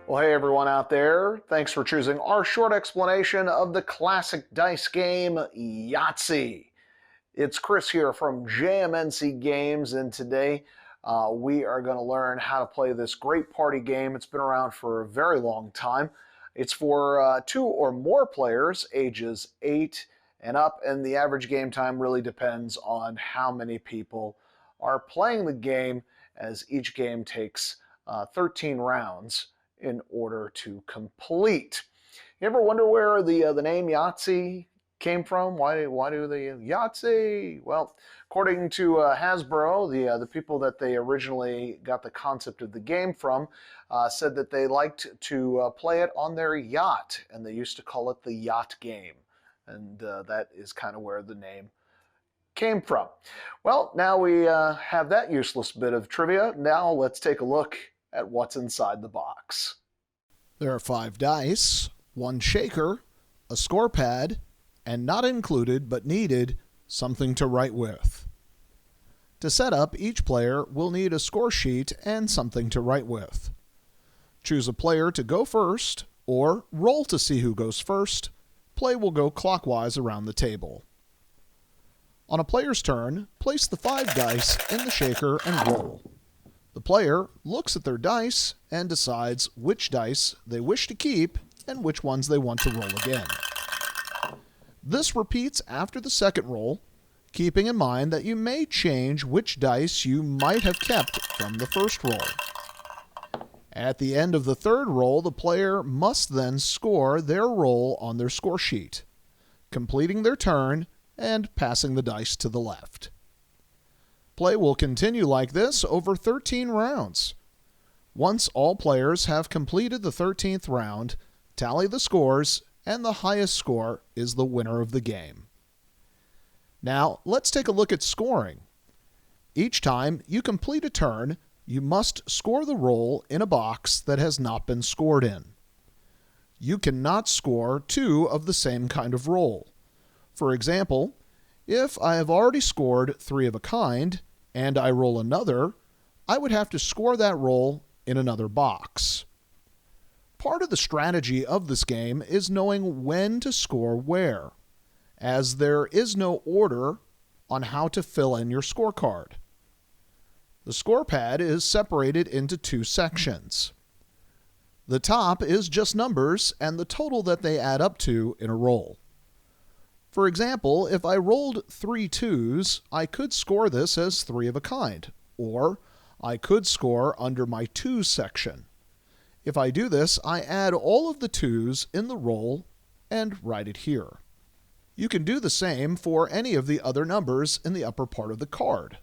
Well, hey everyone out there. Thanks for choosing our short explanation of the classic dice game, Yahtzee. It's Chris here from JMNC Games, and today we are going to learn how to play this great party game. It's been around for a very long time. It's for 2 or more players, ages 8 and up, and the average game time really depends on how many people are playing the game, as each game takes 13 rounds in order to complete. You ever wonder where the name Yahtzee came from? Why do they Yahtzee? Well, according to Hasbro, the people that they originally got the concept of the game from said that they liked to play it on their yacht, and they used to call it the yacht game, and that is kind of where the name came from. Well, now we have that useless bit of trivia. Now let's take a look at what's inside the box. There are 5 dice, 1 shaker, a score pad, and not included but needed, something to write with. To set up, each player will need a score sheet and something to write with. Choose a player to go first, or roll to see who goes first. Play will go clockwise around the table. On a player's turn, place the 5 dice in the shaker and roll. The player looks at their dice and decides which dice they wish to keep and which ones they want to roll again. This repeats after the second roll, keeping in mind that you may change which dice you might have kept from the first roll. At the end of the third roll, the player must then score their roll on their score sheet, completing their turn and passing the dice to the left. Play will continue like this over 13 rounds. Once all players have completed the 13th round, tally the scores, and the highest score is the winner of the game. Now, let's take a look at scoring. Each time you complete a turn, you must score the roll in a box that has not been scored in. You cannot score 2 of the same kind of roll. For example, if I have already scored 3 of a kind, and I roll another, I would have to score that roll in another box. Part of the strategy of this game is knowing when to score where, as there is no order on how to fill in your scorecard. The score pad is separated into 2 sections. The top is just numbers and the total that they add up to in a roll. For example, if I rolled 3 2s, I could score this as 3 of a kind, or I could score under my 2s section. If I do this, I add all of the 2s in the roll and write it here. You can do the same for any of the other numbers in the upper part of the card.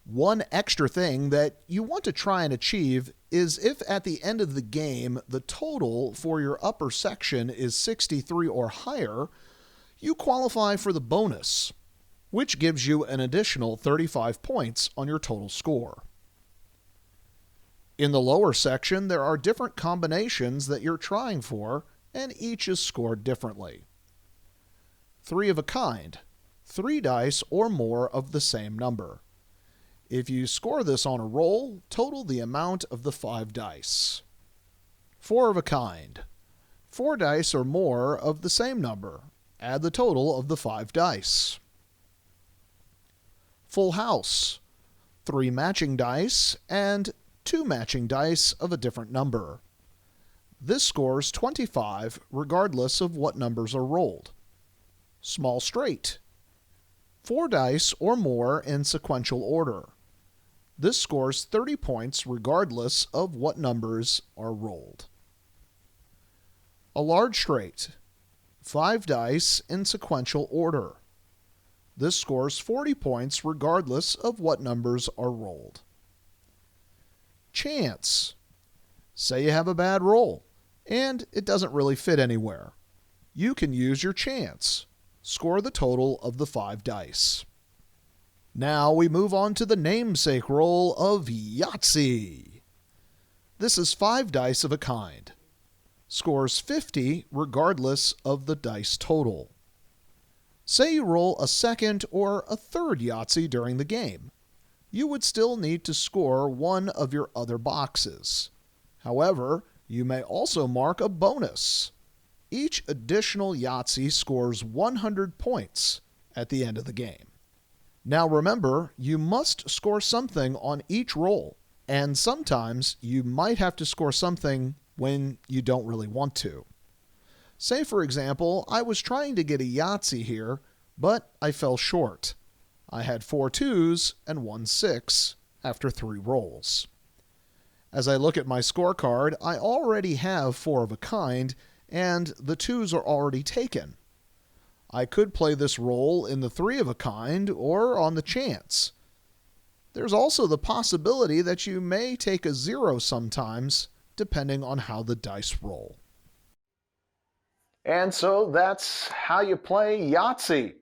One extra thing that you want to try and achieve is if at the end of the game the total for your upper section is 63 or higher, you qualify for the bonus, which gives you an additional 35 points on your total score. In the lower section, there are different combinations that you're trying for, and each is scored differently. 3 of a kind, 3 dice or more of the same number. If you score this on a roll, total the amount of the 5 dice. 4 of a kind, 4 dice or more of the same number. Add the total of the 5 dice. Full house, 3 matching dice and 2 matching dice of a different number. This scores 25 regardless of what numbers are rolled. Small straight, 4 dice or more in sequential order. This scores 30 points regardless of what numbers are rolled. A large straight, 5 dice in sequential order. This scores 40 points regardless of what numbers are rolled. Chance. Say you have a bad roll, and it doesn't really fit anywhere. You can use your chance. Score the total of the 5 dice. Now we move on to the namesake roll of Yahtzee. This is 5 dice of a kind. Scores 50 regardless of the dice total. Say you roll a second or a third Yahtzee during the game. You would still need to score one of your other boxes. However, You may also mark a bonus. Each additional Yahtzee scores 100 points at the end of the game. Now remember, you must score something on each roll, and sometimes you might have to score something when you don't really want to. Say, for example, I was trying to get a Yahtzee here, but I fell short. I had 4 2s and 1 6 after 3 rolls. As I look at my scorecard, I already have 4 of a kind, and the 2s are already taken. I could play this roll in the 3 of a kind or on the chance. There's also the possibility that you may take a 0 sometimes, depending on how the dice roll. And so that's how you play Yahtzee.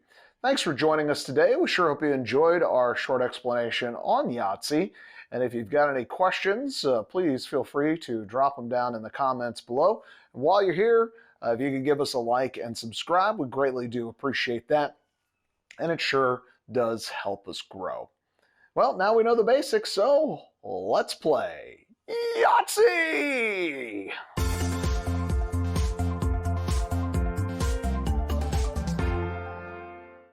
Thanks for joining us today. We sure hope you enjoyed our short explanation on Yahtzee. And if you've got any questions, please feel free to drop them down in the comments below. And while you're here, if you could give us a like and subscribe, we greatly do appreciate that. And it sure does help us grow. Well, now we know the basics, so let's play Yahtzee!